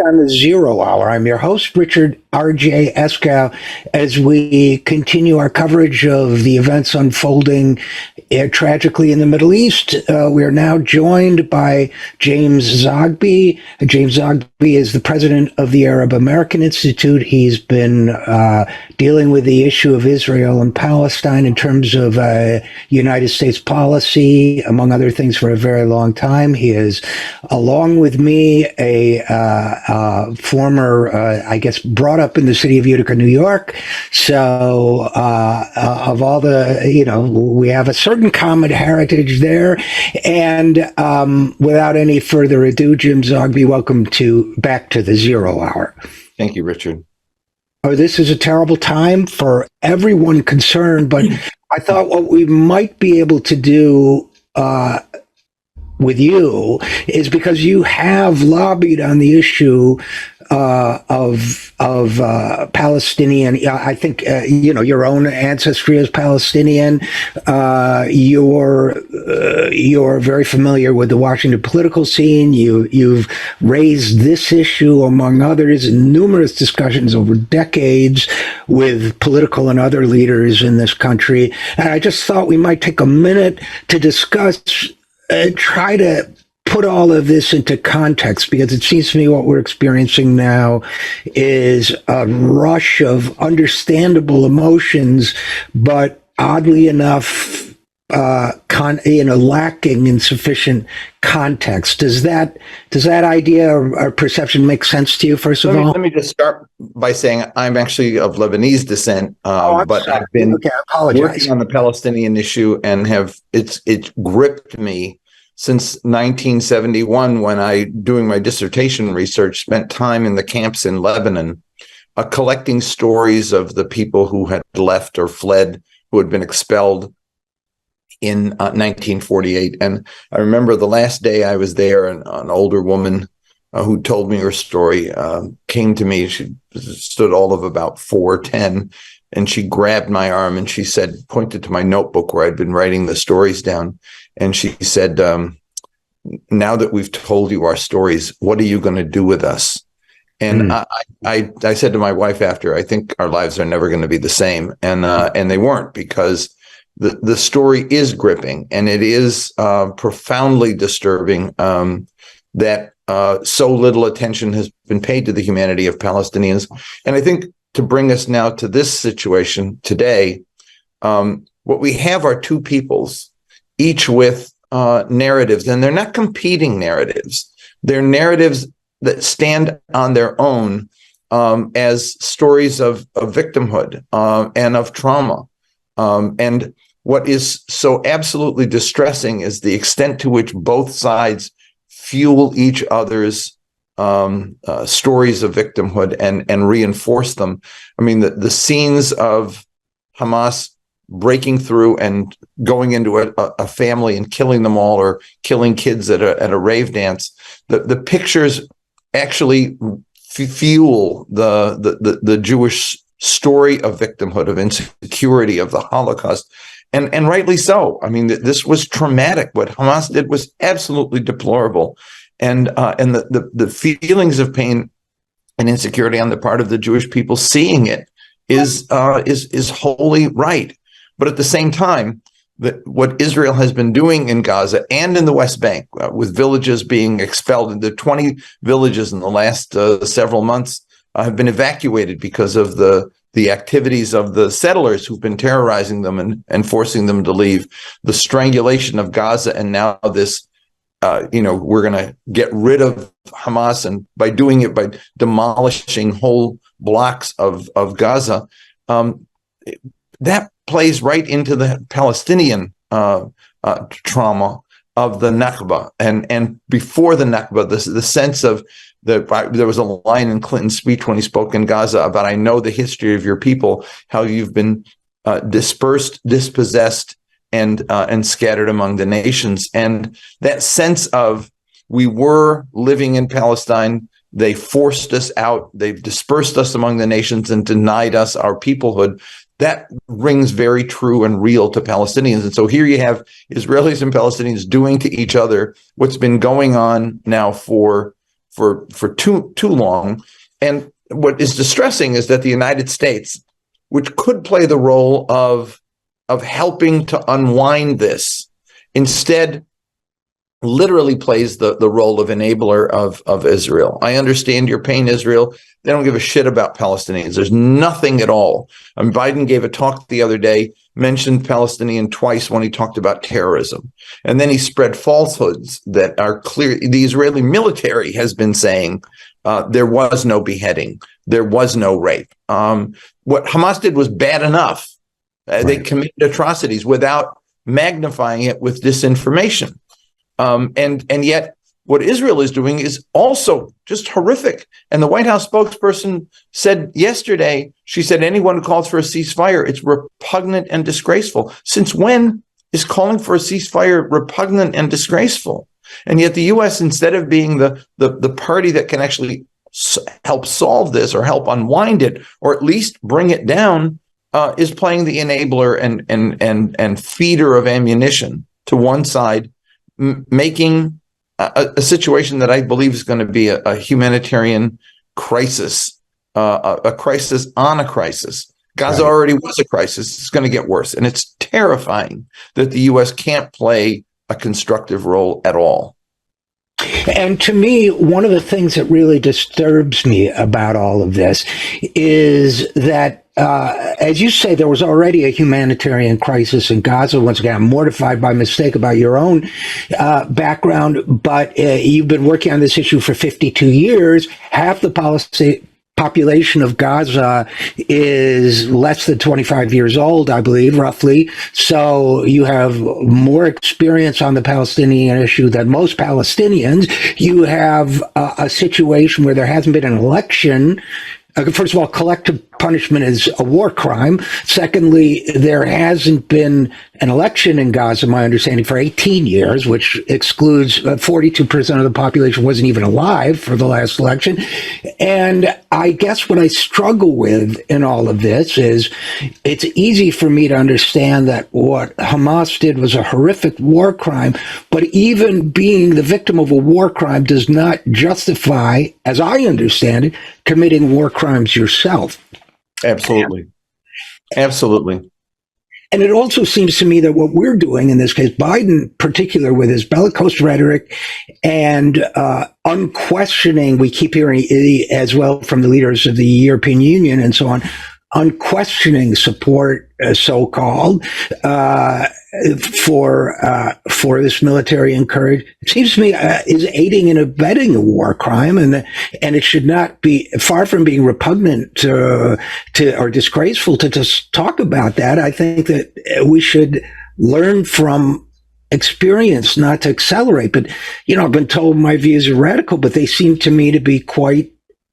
on the Zero Hour. I'm your host, Richard RJ Eskow, as we continue our coverage of the events unfolding tragically in the Middle East. We are now joined by James Zogby. James Zogby is the president of the Arab American Institute. He's been dealing with the issue of Israel and Palestine in terms of United States policy, among other things, for a very long time. He is, along with me, a former, brought up in the city of Utica, New York. So of all the, we have a certain common heritage there. And without any further ado, Jim Zogby, welcome back to the Zero Hour. Thank you, Richard. Oh, this is a terrible time for everyone concerned, but I thought what we might be able to do with you is, because you have lobbied on the issue of Palestinian. I think your own ancestry is Palestinian. You're very familiar with the Washington political scene. You've raised this issue, among others, in numerous discussions over decades with political and other leaders in this country. And I just thought we might take a minute to discuss. Try to put all of this into context, because it seems to me what we're experiencing now is a rush of understandable emotions, but oddly enough, lacking in sufficient context. Does that idea or perception make sense to you? First of all, let me just start by saying I'm actually of Lebanese descent, but I've been working on the Palestinian issue and it's gripped me since 1971, when I, doing my dissertation research, spent time in the camps in Lebanon, collecting stories of the people who had left or fled, who had been expelled in 1948. And I remember the last day I was there, an older woman who told me her story came to me. She stood all of about 4'10", and she grabbed my arm and she said, pointed to my notebook where I'd been writing the stories down. And she said, now that we've told you our stories, what are you going to do with us? And I said to my wife after, I think our lives are never going to be the same. And they weren't, because the story is gripping, and it is profoundly disturbing that so little attention has been paid to the humanity of Palestinians. And I think, to bring us now to this situation today, what we have are two peoples, each with narratives, and they're not competing narratives. They're narratives that stand on their own as stories of victimhood and of trauma. And what is so absolutely distressing is the extent to which both sides fuel each other's stories of victimhood and reinforce them. I mean, the scenes of Hamas breaking through and going into a family and killing them all, or killing kids at a rave dance. The pictures actually fuel the Jewish story of victimhood, of insecurity, of the Holocaust, and rightly so. I mean, this was traumatic. What Hamas did was absolutely deplorable, and the feelings of pain and insecurity on the part of the Jewish people seeing it is wholly right. But at the same time, what Israel has been doing in Gaza and in the West Bank, with villages being expelled, the 20 villages in the last several months have been evacuated because of the activities of the settlers who've been terrorizing them and forcing them to leave, the strangulation of Gaza, and now this, we're going to get rid of Hamas, and by doing it, by demolishing whole blocks of Gaza, that plays right into the Palestinian trauma of the Nakba. And before the Nakba, the sense of there was a line in Clinton's speech when he spoke in Gaza about, I know the history of your people, how you've been dispersed, dispossessed, and scattered among the nations. And that sense of, we were living in Palestine, they forced us out, they've dispersed us among the nations and denied us our peoplehood, that rings very true and real to Palestinians. And so here you have Israelis and Palestinians doing to each other what's been going on now for for too long. And what is distressing is that the United States, which could play the role of helping to unwind this, instead literally plays the role of enabler of Israel. I understand your pain, Israel. They don't give a shit about Palestinians. There's nothing at all. Biden gave a talk the other day, mentioned Palestinian twice when he talked about terrorism. And then he spread falsehoods that are clear. The Israeli military has been saying there was no beheading. There was no rape. What Hamas did was bad enough. They committed atrocities without magnifying it with disinformation. And yet what Israel is doing is also just horrific. And the White House spokesperson said yesterday, she said, anyone who calls for a ceasefire, it's repugnant and disgraceful. Since when is calling for a ceasefire repugnant and disgraceful? And yet the U.S., instead of being the party that can actually help solve this or help unwind it, or at least bring it down, is playing the enabler and feeder of ammunition to one side, making a situation that I believe is going to be a humanitarian crisis, a crisis on a crisis. Gaza already was a crisis. It's going to get worse. And it's terrifying that the U.S. can't play a constructive role at all. And to me, one of the things that really disturbs me about all of this is that, as you say, there was already a humanitarian crisis in Gaza. Once again, I'm mortified by mistake about your own background, but you've been working on this issue for 52 years. Half the population of Gaza is less than 25 years old, I believe, roughly. So you have more experience on the Palestinian issue than most Palestinians. You have a situation where there hasn't been an election. First of all, collective punishment is a war crime. Secondly, there hasn't been an election in Gaza, my understanding, for 18 years, which excludes 42% of the population wasn't even alive for the last election. And I guess what I struggle with in all of this is it's easy for me to understand that what Hamas did was a horrific war crime, but even being the victim of a war crime does not justify, as I understand it, committing war crimes yourself. Absolutely. Absolutely. And it also seems to me that what we're doing in this case, Biden in particular, with his bellicose rhetoric and unquestioning, we keep hearing as well from the leaders of the European Union and so on, unquestioning support, so-called, for this military encourage, it seems to me, is aiding and abetting a war crime, and it should not be, far from being repugnant to or disgraceful to just talk about that. I think that we should learn from experience, not to accelerate. But I've been told my views are radical, but they seem to me to be quite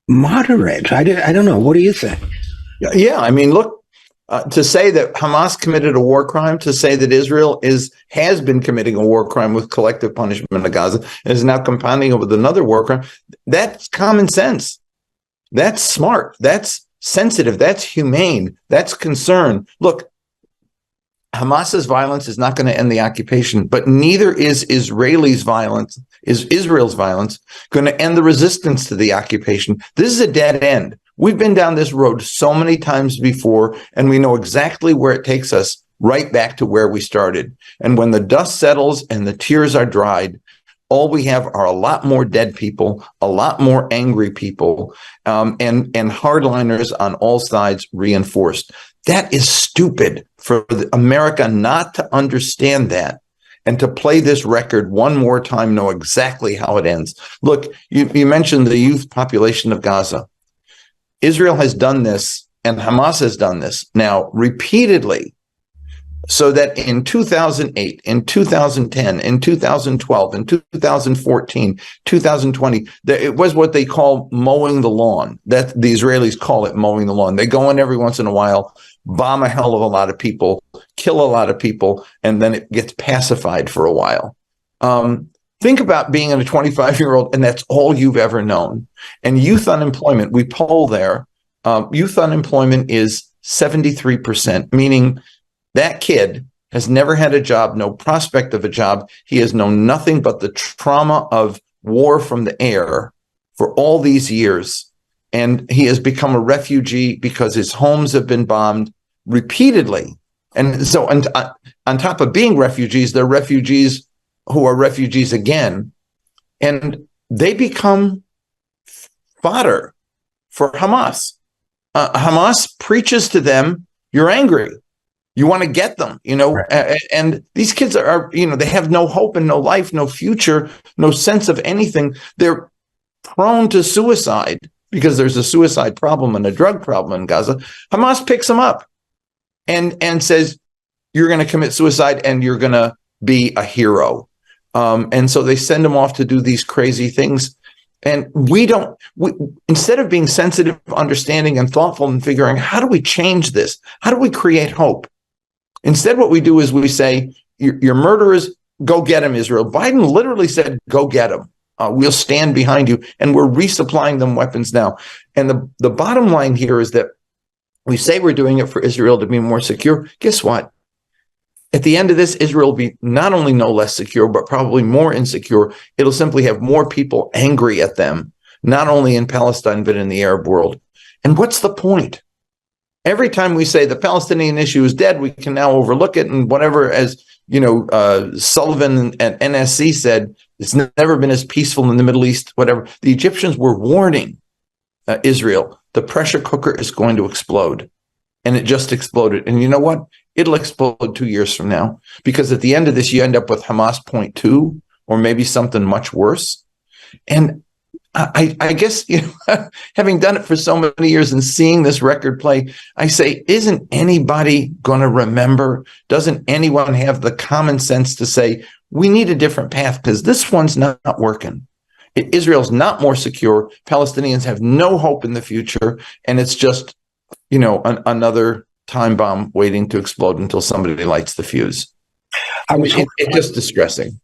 moderate. I don't know. What do you think? Yeah, I mean, look, to say that Hamas committed a war crime, to say that Israel has been committing a war crime with collective punishment of Gaza and is now compounding it with another war crime, that's common sense. That's smart. That's sensitive. That's humane. That's concern. Look, Hamas's violence is not going to end the occupation, but neither is Israel's violence going to end the resistance to the occupation. This is a dead end. We've been down this road so many times before, and we know exactly where it takes us, right back to where we started. And when the dust settles and the tears are dried, all we have are a lot more dead people, a lot more angry people, and hardliners on all sides reinforced. That is stupid for America not to understand that and to play this record one more time, know exactly how it ends. Look, you mentioned the youth population of Gaza. Israel has done this, and Hamas has done this now repeatedly, so that in 2008, in 2010, in 2012, in 2014, 2020, it was what they call mowing the lawn. That the Israelis call it mowing the lawn. They go in every once in a while, bomb a hell of a lot of people, kill a lot of people, and then it gets pacified for a while. Think about being a 25-year-old and that's all you've ever known. And youth unemployment, we poll there, youth unemployment is 73%, meaning that kid has never had a job, no prospect of a job. He has known nothing but the trauma of war from the air for all these years, and he has become a refugee because his homes have been bombed repeatedly. And so on top of being refugees, they're refugees who are refugees again, and they become fodder for Hamas. Hamas preaches to them, you're angry. You want to get them, right. And these kids are, they have no hope and no life, no future, no sense of anything. They're prone to suicide because there's a suicide problem and a drug problem in Gaza. Hamas picks them up and says, you're going to commit suicide and you're going to be a hero. And so they send them off to do these crazy things. And instead of being sensitive, understanding, and thoughtful and figuring, how do we change this? How do we create hope? Instead, what we do is we say, your murderers, go get them, Israel. Biden literally said, go get them. We'll stand behind you. And we're resupplying them weapons now. And the bottom line here is that we say we're doing it for Israel to be more secure. Guess what? At the end of this, Israel will be not only no less secure, but probably more insecure. It'll simply have more people angry at them, not only in Palestine, but in the Arab world. And what's the point? Every time we say the Palestinian issue is dead, we can now overlook it. And whatever, as Sullivan and NSC said, it's never been as peaceful in the Middle East, whatever. The Egyptians were warning Israel, the pressure cooker is going to explode. And it just exploded. And you know what? It'll explode 2 years from now, because at the end of this, you end up with Hamas 0.2 or maybe something much worse. And I guess, having done it for so many years and seeing this record play, I say, isn't anybody going to remember? Doesn't anyone have the common sense to say, we need a different path because this one's not working? Israel's not more secure. Palestinians have no hope in the future. And it's just, another time bomb waiting to explode until somebody lights the fuse. It's just distressing.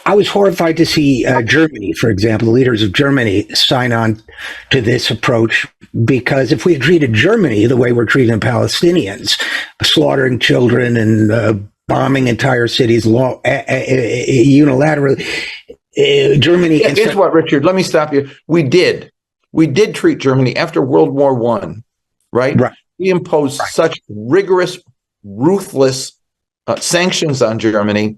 I was horrified to see Germany, for example, the leaders of Germany sign on to this approach, because if we had treated Germany the way we're treating Palestinians, slaughtering children and bombing entire cities unilaterally, Germany... Here's what, Richard, let me stop you. We did treat Germany after World War I, right? We imposed such rigorous, ruthless sanctions on Germany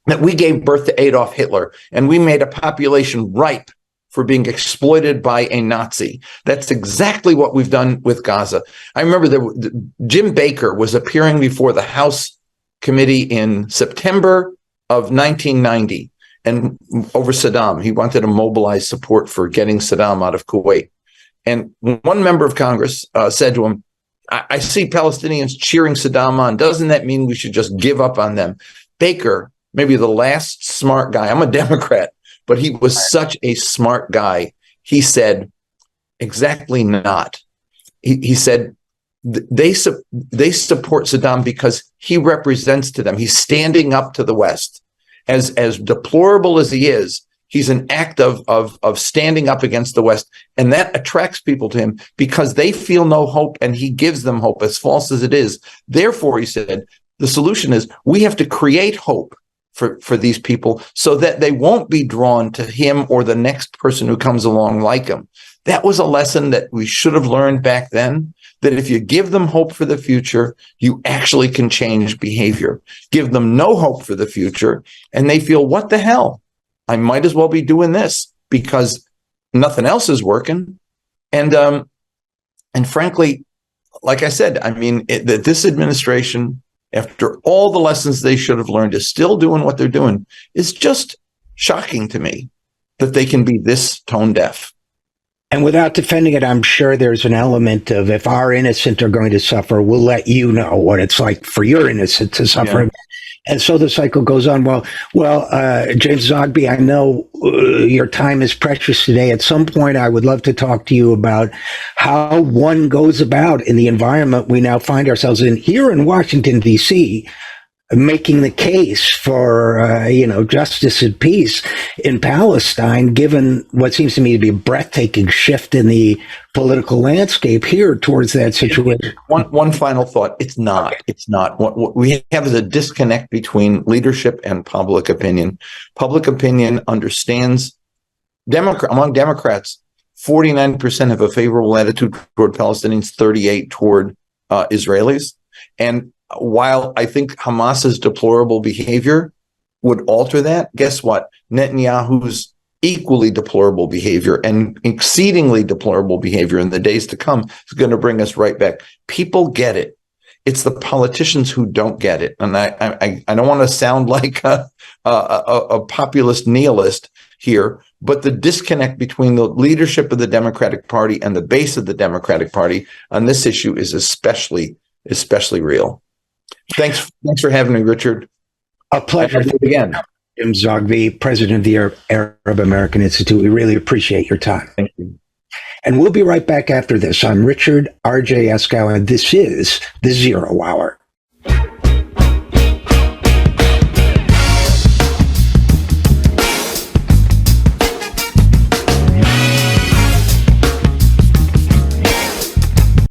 that we gave birth to Adolf Hitler, and we made a population ripe for being exploited by a Nazi. That's exactly what we've done with Gaza. I remember Jim Baker was appearing before the House Committee in September of 1990, and over Saddam. He wanted to mobilize support for getting Saddam out of Kuwait. And one member of Congress said to him, I see Palestinians cheering Saddam on. Doesn't that mean we should just give up on them? Baker, maybe the last smart guy, I'm a Democrat, but he was such a smart guy. He said, exactly not. He said, they support Saddam because he represents to them. He's standing up to the West. As deplorable as he is, he's an act of standing up against the West, and that attracts people to him because they feel no hope, and he gives them hope, as false as it is. Therefore, he said, the solution is we have to create hope for these people so that they won't be drawn to him or the next person who comes along like him. That was a lesson that we should have learned back then, that if you give them hope for the future, you actually can change behavior. Give them no hope for the future, and they feel, what the hell? I might as well be doing this because nothing else is working. And frankly, like I said, I mean, that this administration, after all the lessons they should have learned, is still doing what they're doing. Is just shocking to me that they can be this tone deaf. And without defending it, I'm sure there's an element of, if our innocent are going to suffer, we'll let you know what it's like for your innocent to suffer. Yeah. And so the cycle goes on. Well, James Zogby, I know your time is precious today. At some point, I would love to talk to you about how one goes about in the environment we now find ourselves in here in Washington, D.C., making the case for, justice and peace in Palestine, given what seems to me to be a breathtaking shift in the political landscape here towards that situation. One final thought. It's not. What we have is a disconnect between leadership and public opinion. Public opinion understands Among Democrats, 49% have a favorable attitude toward Palestinians, 38 toward Israelis. And while I think Hamas's deplorable behavior would alter that, guess what? Netanyahu's equally deplorable behavior and exceedingly deplorable behavior in the days to come is going to bring us right back. People get it. It's the politicians who don't get it. And I don't want to sound like a populist nihilist here, but the disconnect between the leadership of the Democratic Party and the base of the Democratic Party on this issue is especially real. Thanks for having me, Richard. A pleasure. Again. Jim Zogby, president of the Arab American Institute. We really appreciate your time. Thank you. And we'll be right back after this. I'm Richard RJ Eskow, and this is the Zero Hour.